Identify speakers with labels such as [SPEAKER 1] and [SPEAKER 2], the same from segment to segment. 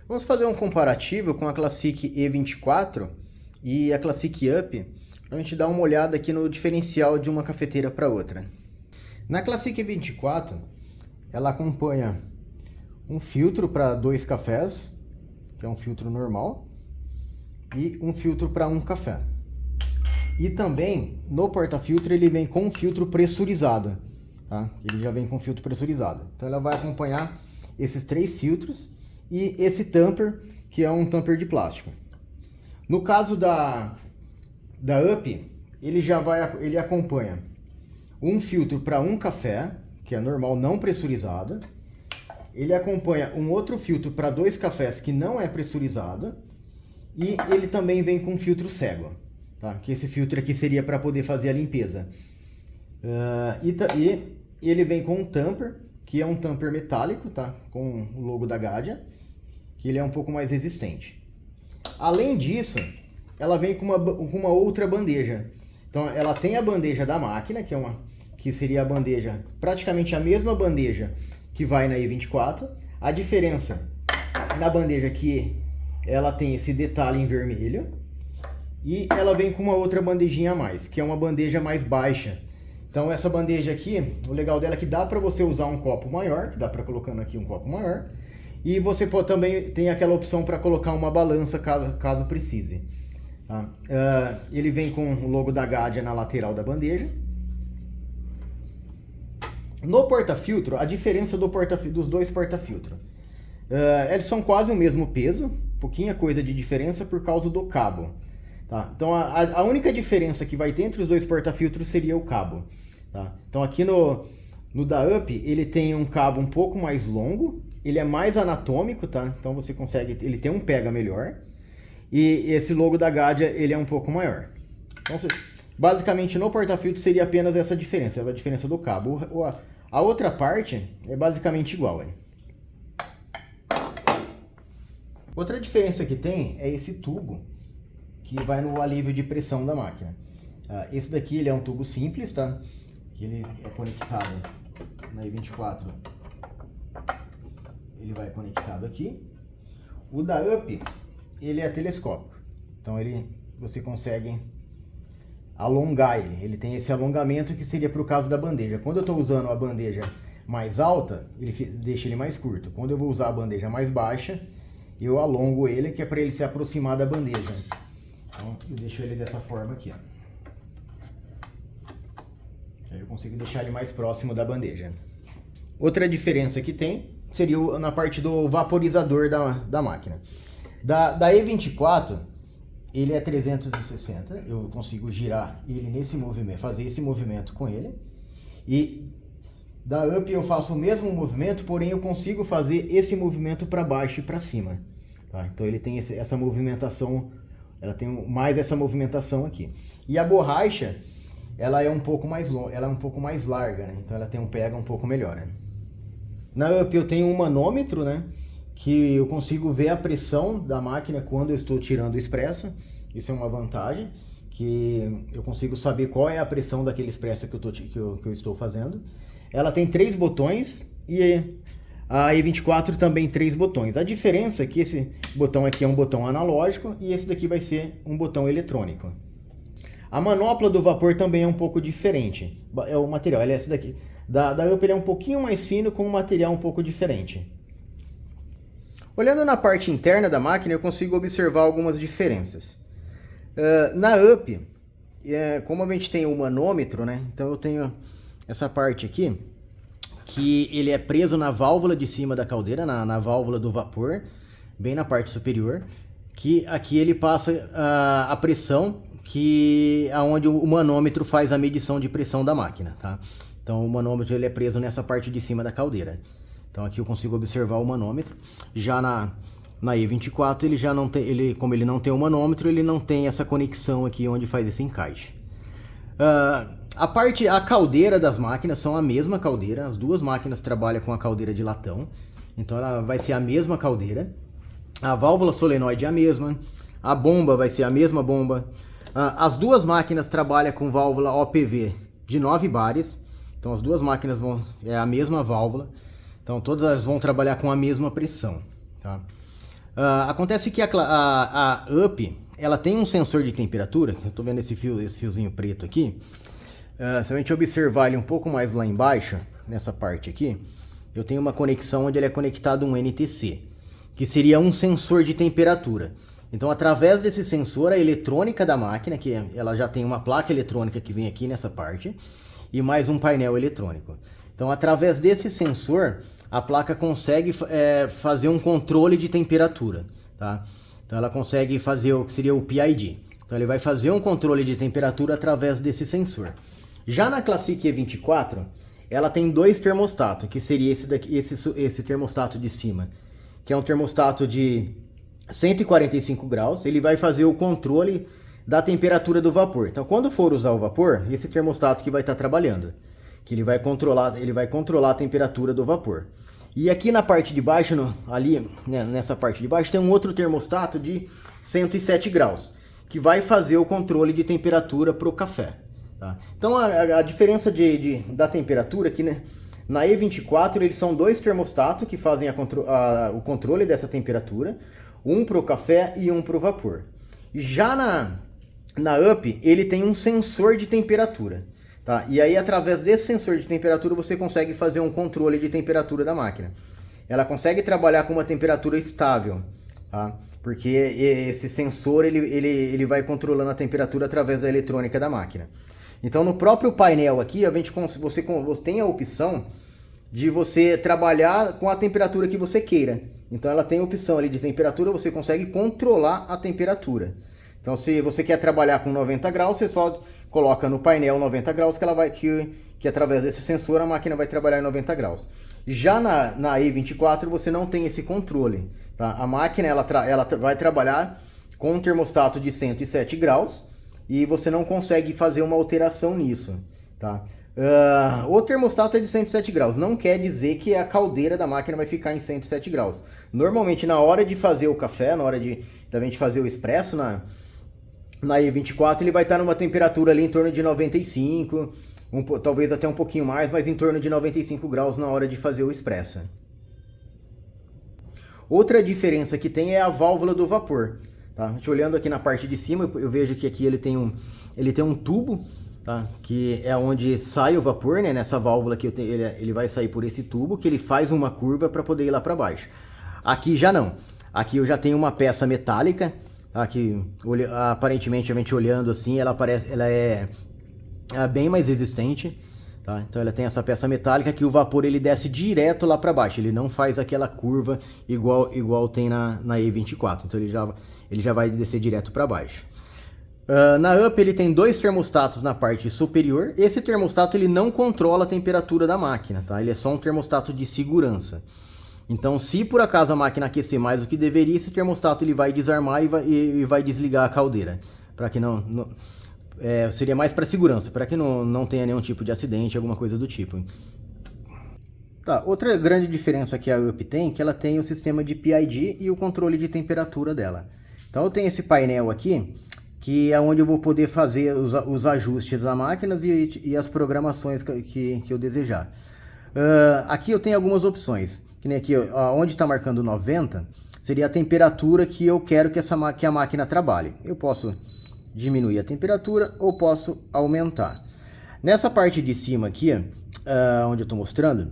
[SPEAKER 1] Vamos fazer um comparativo com a Classic E24 e a Classic Up, para a gente dar uma olhada aqui no diferencial de uma cafeteira para outra. Na Classic E24, ela acompanha um filtro para 2 cafés, que é um filtro normal, e um filtro para 1 café. E também, no porta-filtro, ele vem com um filtro pressurizado, tá? Ele já vem com filtro pressurizado. Então ela vai acompanhar esses 3 filtros e esse tamper, que é um tamper de plástico. No caso da Up, ele acompanha um filtro para 1 café, que é normal, não pressurizado. Ele acompanha um outro filtro para 2 cafés, que não é pressurizado. E ele também vem com filtro cego, tá? Que esse filtro aqui seria para poder fazer a limpeza. E ele vem com um tamper, que é um tamper metálico, tá? Com o logo da Gadia, que ele é um pouco mais resistente. Além disso, ela vem com uma outra bandeja. Então ela tem a bandeja da máquina, que seria a bandeja, praticamente a mesma bandeja que vai na E24. A diferença na bandeja é que ela tem esse detalhe em vermelho. E ela vem com uma outra bandejinha a mais, que é uma bandeja mais baixa. Então essa bandeja aqui, o legal dela é que dá para você usar um copo maior, que dá para colocando aqui um copo maior. E você também tem aquela opção para colocar uma balança caso precise. Tá? Ele vem com o logo da Gadia na lateral da bandeja. No porta-filtro, a diferença dos dois porta-filtro. Eles são quase o mesmo peso, pouquinha coisa de diferença por causa do cabo. Tá? Então a única diferença que vai ter entre os dois porta-filtros seria o cabo. Tá? Então aqui no da Up, ele tem um cabo um pouco mais longo, ele é mais anatômico, tá? Então você consegue, ele tem um pega melhor. E esse logo da Gadia, ele é um pouco maior. Então, basicamente no porta-filtro seria apenas essa diferença, a diferença do cabo. A outra parte é basicamente igual. Hein? Outra diferença que tem é esse tubo, que vai no alívio de pressão da máquina. Esse daqui ele é um tubo simples, tá? Que ele é conectado na E24. Ele vai conectado aqui. O da Up, ele é telescópico. Então você consegue alongar ele. Ele tem esse alongamento que seria para o caso da bandeja. Quando eu estou usando a bandeja mais alta, ele deixa ele mais curto. Quando eu vou usar a bandeja mais baixa, eu alongo ele, que é para ele se aproximar da bandeja. Então eu deixo ele dessa forma aqui, ó. Aí eu consigo deixar ele mais próximo da bandeja. Outra diferença que tem seria na parte do vaporizador da máquina. Da E24, ele é 360, eu consigo girar ele nesse movimento, fazer esse movimento com ele. E da Up eu faço o mesmo movimento, porém eu consigo fazer esse movimento para baixo e para cima. Tá? Então ele tem essa movimentação, ela tem mais essa movimentação aqui. E a borracha, ela é um pouco mais longa, ela é um pouco mais larga, né? Então ela tem um pega um pouco melhor, né? Na Up eu tenho um manômetro, né? Que eu consigo ver a pressão da máquina quando eu estou tirando o expresso. Isso é uma vantagem, que eu consigo saber qual é a pressão daquele expresso que eu estou fazendo. Ela tem 3 botões e a E24 também 3 botões. A diferença é que esse botão aqui é um botão analógico e esse daqui vai ser um botão eletrônico. A manopla do vapor também é um pouco diferente. É o material, ela é essa daqui. Da Up ele é um pouquinho mais fino, com um material um pouco diferente. Olhando na parte interna da máquina, eu consigo observar algumas diferenças. Na Up, como a gente tem o manômetro, né? Então eu tenho essa parte aqui, que ele é preso na válvula de cima da caldeira, na válvula do vapor, bem na parte superior, que aqui ele passa a pressão, aonde o manômetro faz a medição de pressão da máquina, tá? Então o manômetro ele é preso nessa parte de cima da caldeira. Então aqui eu consigo observar o manômetro. Já na E24 ele já não tem, como ele não tem o manômetro, ele não tem essa conexão aqui onde faz esse encaixe. A caldeira das máquinas são a mesma caldeira. As duas máquinas trabalham com a caldeira de latão. Então ela vai ser a mesma caldeira. A válvula solenoide é a mesma. A bomba vai ser a mesma bomba. As duas máquinas trabalham com válvula OPV de 9 bares. Então as duas máquinas é a mesma válvula. Então todas elas vão trabalhar com a mesma pressão. Tá? Acontece que a UP, ela tem um sensor de temperatura, eu estou vendo esse fiozinho preto aqui. Se a gente observar ele um pouco mais lá embaixo, nessa parte aqui, eu tenho uma conexão onde ele é conectado a um NTC, que seria um sensor de temperatura. Então, através desse sensor, a eletrônica da máquina, que ela já tem uma placa eletrônica que vem aqui nessa parte, e mais um painel eletrônico. Então, através desse sensor, a placa consegue fazer um controle de temperatura, tá? Então, ela consegue fazer o que seria o PID. Então, ele vai fazer um controle de temperatura através desse sensor. Já na Classic E24, ela tem dois termostatos, que seria esse termostato de cima, que é um termostato de 145 graus. Ele vai fazer o controle da temperatura do vapor. Então, quando for usar o vapor, esse termostato que vai estar trabalhando, que ele vai controlar a temperatura do vapor. E aqui na parte de baixo, ali, né, nessa parte de baixo, tem um outro termostato de 107 graus, que vai fazer o controle de temperatura para o café. Tá? Então, a diferença da temperatura aqui, né, na E24, eles são dois termostatos que fazem o controle dessa temperatura, um para o café e um para o vapor. Já na UP, ele tem um sensor de temperatura. Tá? E aí, através desse sensor de temperatura, você consegue fazer um controle de temperatura da máquina. Ela consegue trabalhar com uma temperatura estável, tá? Porque esse sensor ele vai controlando a temperatura através da eletrônica da máquina. Então, no próprio painel aqui, você tem a opção de você trabalhar com a temperatura que você queira. Então, ela tem a opção ali de temperatura, você consegue controlar a temperatura. Então, se você quer trabalhar com 90 graus, você só coloca no painel 90 graus que através desse sensor a máquina vai trabalhar em 90 graus. Já na E24 você não tem esse controle. Tá? A máquina ela vai trabalhar com um termostato de 107 graus e você não consegue fazer uma alteração nisso. Tá? O termostato é de 107 graus, não quer dizer que a caldeira da máquina vai ficar em 107 graus. Normalmente na hora de fazer o café, na hora da gente fazer o expresso, na E24 ele vai estar numa temperatura ali em torno de 95, talvez até um pouquinho mais, mas em torno de 95 graus na hora de fazer o expresso. Outra diferença que tem é a válvula do vapor. Tá? A gente olhando aqui na parte de cima, eu vejo que aqui ele tem um tubo, tá? Que é onde sai o vapor, né? Nessa válvula que ele vai sair por esse tubo, que ele faz uma curva para poder ir lá para baixo. Aqui já não. Aqui eu já tenho uma peça metálica, tá? Que aparentemente a gente olhando assim, ela é bem mais resistente. Tá? Então ela tem essa peça metálica que o vapor ele desce direto lá para baixo, ele não faz aquela curva igual tem na E24, então ele já vai descer direto para baixo. Na UP ele tem dois termostatos na parte superior. Esse termostato ele não controla a temperatura da máquina, tá? Ele é só um termostato de segurança. Então, se por acaso a máquina aquecer mais do que deveria, esse termostato ele vai desarmar e vai desligar a caldeira, para que seria mais para segurança, para que não tenha nenhum tipo de acidente, alguma coisa do tipo. Tá, outra grande diferença que a UP tem, que ela tem o sistema de PID e o controle de temperatura dela. Então eu tenho esse painel aqui, que é onde eu vou poder fazer os ajustes das máquinas e as programações que eu desejar. Aqui eu tenho algumas opções, que nem aqui, onde está marcando 90, seria a temperatura que eu quero que a máquina trabalhe. Eu posso diminuir a temperatura ou posso aumentar. Nessa parte de cima aqui, onde eu estou mostrando,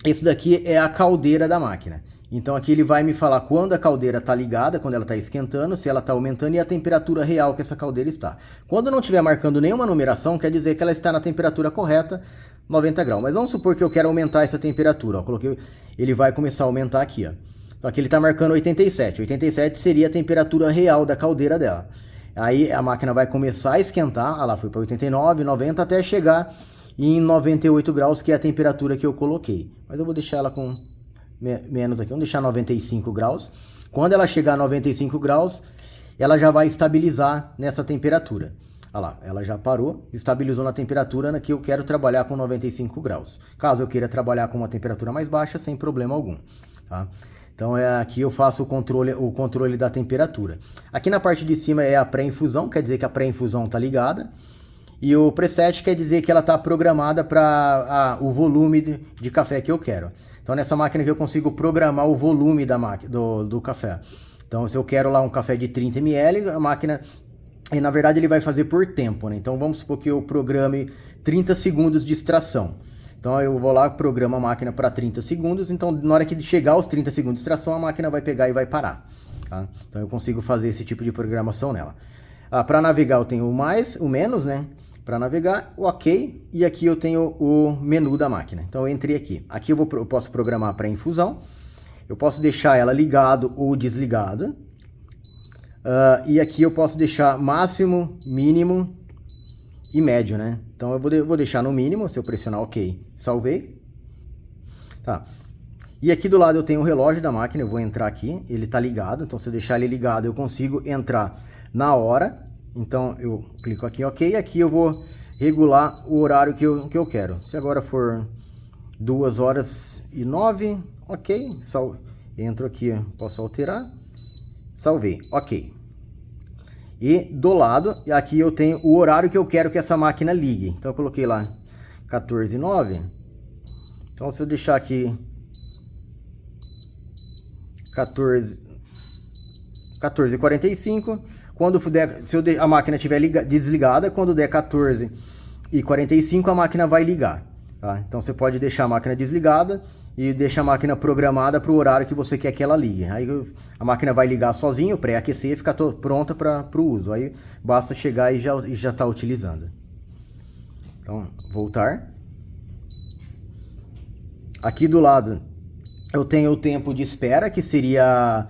[SPEAKER 1] esse daqui é a caldeira da máquina. Então aqui ele vai me falar quando a caldeira está ligada, quando ela está esquentando, se ela está aumentando e a temperatura real que essa caldeira está. Quando não estiver marcando nenhuma numeração, quer dizer que ela está na temperatura correta, 90 graus. Mas vamos supor que eu quero aumentar essa temperatura. Ó. Coloquei, ele vai começar a aumentar aqui. Ó. Então aqui ele está marcando 87. 87 seria a temperatura real da caldeira dela. Aí a máquina vai começar a esquentar, lá foi para 89, 90, até chegar em 98 graus, que é a temperatura que eu coloquei. Mas eu vou deixar ela com menos aqui, vamos deixar 95 graus. Quando ela chegar a 95 graus, ela já vai estabilizar nessa temperatura. Olha lá, ela já parou, estabilizou na temperatura na que eu quero trabalhar com 95 graus. Caso eu queira trabalhar com uma temperatura mais baixa, sem problema algum. Tá? Então aqui eu faço o controle da temperatura. Aqui na parte de cima é a pré-infusão, quer dizer que a pré-infusão está ligada. E o preset quer dizer que ela está programada para o volume de café que eu quero. Então nessa máquina aqui eu consigo programar o volume do café. Então, se eu quero lá um café de 30 ml, a máquina, e na verdade ele vai fazer por tempo, né? Então, vamos supor que eu programe 30 segundos de extração. Então, eu vou lá, programo a máquina para 30 segundos, então na hora que chegar aos 30 segundos de extração, a máquina vai pegar e vai parar. Tá? Então, eu consigo fazer esse tipo de programação nela. Para navegar eu tenho o mais, o menos, né? Para navegar, o OK, e aqui eu tenho o menu da máquina. Então eu entrei aqui. Aqui eu posso programar para infusão, eu posso deixar ela ligado ou desligado, e aqui eu posso deixar máximo, mínimo e médio, né? Então eu vou deixar no mínimo, se eu pressionar OK, salvei. Tá. E aqui do lado eu tenho o relógio da máquina, eu vou entrar aqui, ele está ligado, então se eu deixar ele ligado eu consigo entrar na hora. Então eu clico aqui OK, e aqui eu vou regular o horário que eu quero. Se agora for 2h09, OK, entro aqui, posso alterar, salvei, OK. E do lado, aqui eu tenho o horário que eu quero que essa máquina ligue. Então eu coloquei lá 14h09, então se eu deixar aqui 14h45, quando der, se a máquina estiver desligada, quando der 14h45, a máquina vai ligar. Tá? Então você pode deixar a máquina desligada e deixar a máquina programada para o horário que você quer que ela ligue. Aí a máquina vai ligar sozinho, pré-aquecer e ficar pronta para o uso. Aí basta chegar e já está utilizando. Então, voltar. Aqui do lado eu tenho o tempo de espera, que seria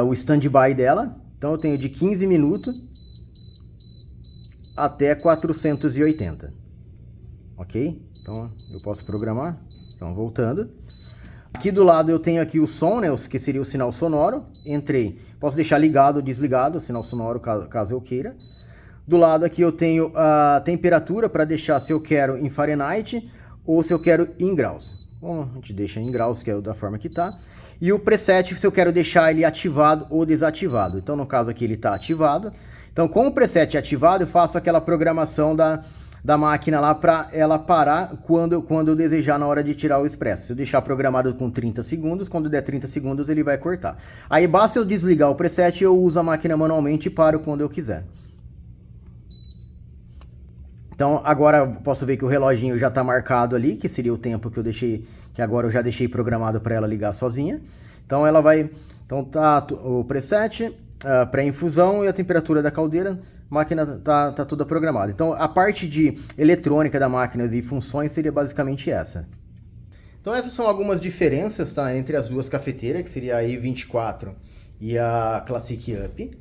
[SPEAKER 1] o stand-by dela. Então eu tenho de 15 minutos até 480. Ok? Então eu posso programar. Então voltando. Aqui do lado eu tenho aqui o som, né, que seria o sinal sonoro. Entrei. Posso deixar ligado ou desligado o sinal sonoro caso eu queira. Do lado aqui eu tenho a temperatura para deixar se eu quero em Fahrenheit ou se eu quero em graus. Bom, a gente deixa em graus, que é da forma que está. E o preset, se eu quero deixar ele ativado ou desativado. Então, no caso aqui, ele está ativado. Então, com o preset ativado, eu faço aquela programação da máquina lá para ela parar quando eu desejar na hora de tirar o expresso. Se eu deixar programado com 30 segundos, quando der 30 segundos, ele vai cortar. Aí, basta eu desligar o preset e eu uso a máquina manualmente e paro quando eu quiser. Então, agora eu posso ver que o reloginho já está marcado ali, que seria o tempo que eu deixei, que agora eu já deixei programado para ela ligar sozinha. Então, ela vai... Então, tá o preset, a pré-infusão e a temperatura da caldeira, a máquina tá toda programada. Então, a parte de eletrônica da máquina e funções seria basicamente essa. Então, essas são algumas diferenças, tá, entre as duas cafeteiras, que seria a E24 e a Classic Up.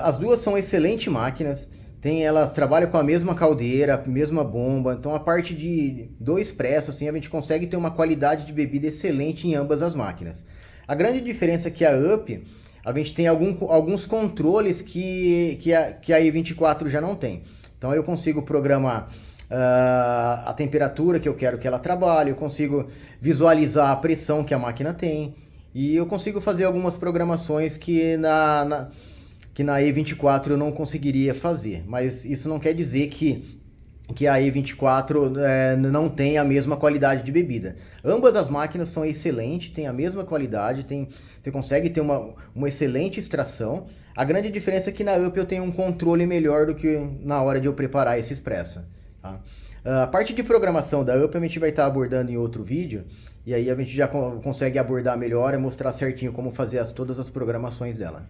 [SPEAKER 1] As duas são excelentes máquinas. Elas trabalham com a mesma caldeira, a mesma bomba, então a parte do expresso, assim, a gente consegue ter uma qualidade de bebida excelente em ambas as máquinas. A grande diferença é que a Up, a gente tem alguns controles que a E24 já não tem. Então eu consigo programar a temperatura que eu quero que ela trabalhe, eu consigo visualizar a pressão que a máquina tem, e eu consigo fazer algumas programações que na E24 eu não conseguiria fazer, mas isso não quer dizer que a E24 não tem a mesma qualidade de bebida. Ambas as máquinas são excelentes, têm a mesma qualidade, você consegue ter uma excelente extração. A grande diferença é que na Up eu tenho um controle melhor do que na hora de eu preparar esse expresso. Tá? A parte de programação da Up a gente vai estar abordando em outro vídeo, e aí a gente já consegue abordar melhor e mostrar certinho como fazer todas as programações dela.